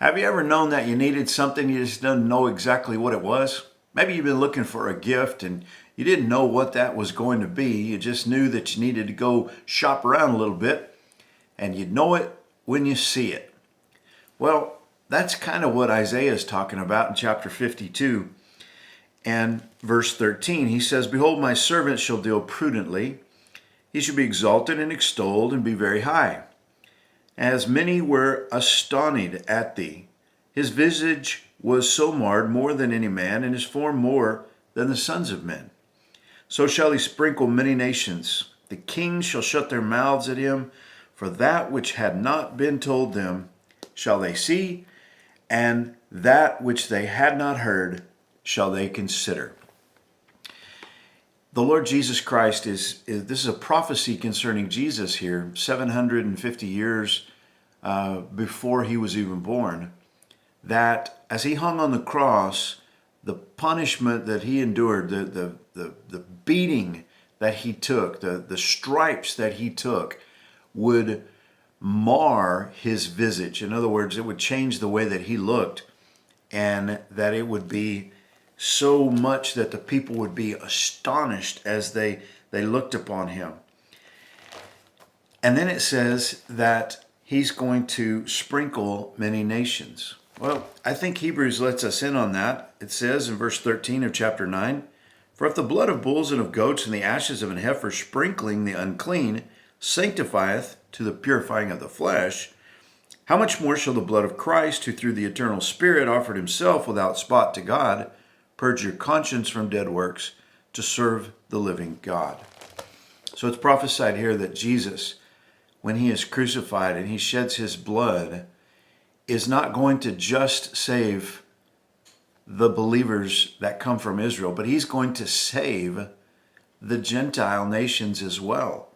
Have you ever known that you needed something, you just didn't know exactly what it was? Maybe you've been looking for a gift and you didn't know what that was going to be. You just knew that you needed to go shop around a little bit, and you'd know it when you see it. Well, that's kind of what Isaiah is talking about in chapter 52 and verse 13. He says, "Behold, my servant shall deal prudently. He shall be exalted and extolled and be very high. As many were astonished at thee. His visage was so marred more than any man, and his form more than the sons of men. So shall he sprinkle many nations. The kings shall shut their mouths at him, for that which had not been told them shall they see, and that which they had not heard shall they consider." The Lord Jesus Christ this is a prophecy concerning Jesus here, 750 years before he was even born, that as he hung on the cross, the punishment that he endured, the beating that he took, the stripes that he took, would mar his visage. In other words, it would change the way that he looked, and that it would be so much that the people would be astonished as they looked upon him. And then it says that he's going to sprinkle many nations. Well, I think Hebrews lets us in on that. It says in verse 13 of chapter 9, "For if the blood of bulls and of goats and the ashes of an heifer sprinkling the unclean sanctifieth to the purifying of the flesh, how much more shall the blood of Christ, who through the eternal Spirit offered himself without spot to God, purge your conscience from dead works to serve the living God?" So it's prophesied here that Jesus, when he is crucified and he sheds his blood, is not going to just save the believers that come from Israel, but he's going to save the Gentile nations as well.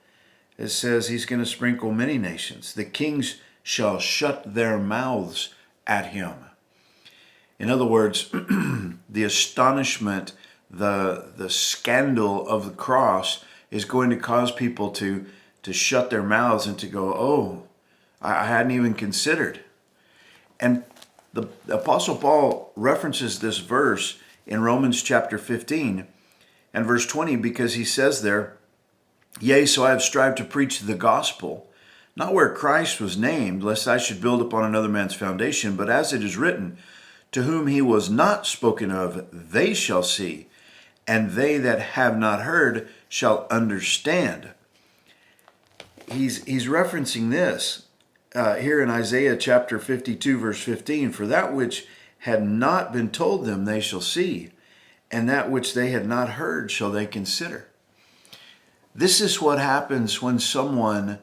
It says he's going to sprinkle many nations. The kings shall shut their mouths at him. In other words, the astonishment, the scandal of the cross is going to cause people to shut their mouths and to go, "Oh, I hadn't even considered." And the Apostle Paul references this verse in Romans chapter 15 and verse 20, because he says there, "Yea, so I have strived to preach the gospel, not where Christ was named, lest I should build upon another man's foundation, but as it is written, to whom he was not spoken of, they shall see, and they that have not heard shall understand." He's referencing this here in Isaiah chapter 52, verse 15. "For that which had not been told them they shall see, and that which they had not heard shall they consider." This is what happens when someone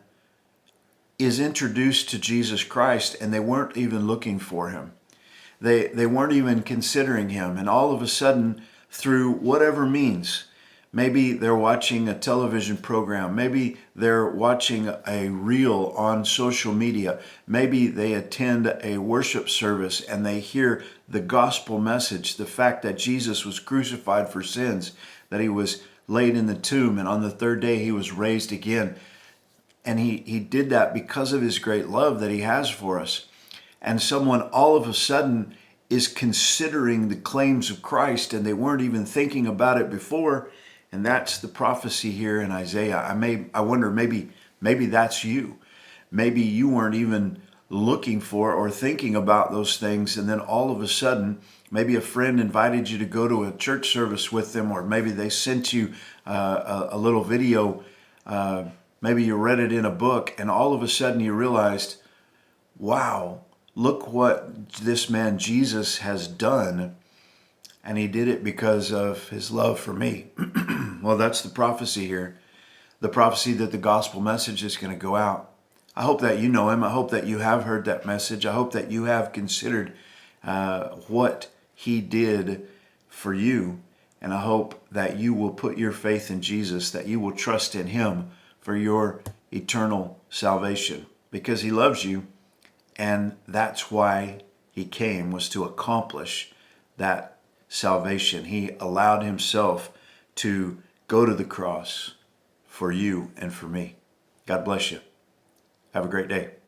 is introduced to Jesus Christ and they weren't even looking for him. They weren't even considering him. And all of a sudden, through whatever means, maybe they're watching a television program, maybe they're watching a reel on social media, maybe they attend a worship service and they hear the gospel message, the fact that Jesus was crucified for sins, that he was laid in the tomb, and on the third day he was raised again. And he did that because of his great love that he has for us. And someone all of a sudden is considering the claims of Christ, and they weren't even thinking about it before. And that's the prophecy here in Isaiah. I wonder, maybe that's you. Maybe you weren't even looking for or thinking about those things, and then all of a sudden, maybe a friend invited you to go to a church service with them, or maybe they sent you a little video. Maybe you read it in a book, and all of a sudden you realized, wow, look what this man Jesus has done, and he did it because of his love for me. Well, that's the prophecy here, the prophecy that the gospel message is going to go out. I hope that you know him. I hope that you have heard that message. I hope that you have considered what he did for you, and I hope that you will put your faith in Jesus, that you will trust in him for your eternal salvation, because he loves you. And that's why he came, was to accomplish that salvation. He allowed himself to go to the cross for you and for me. God bless you. Have a great day.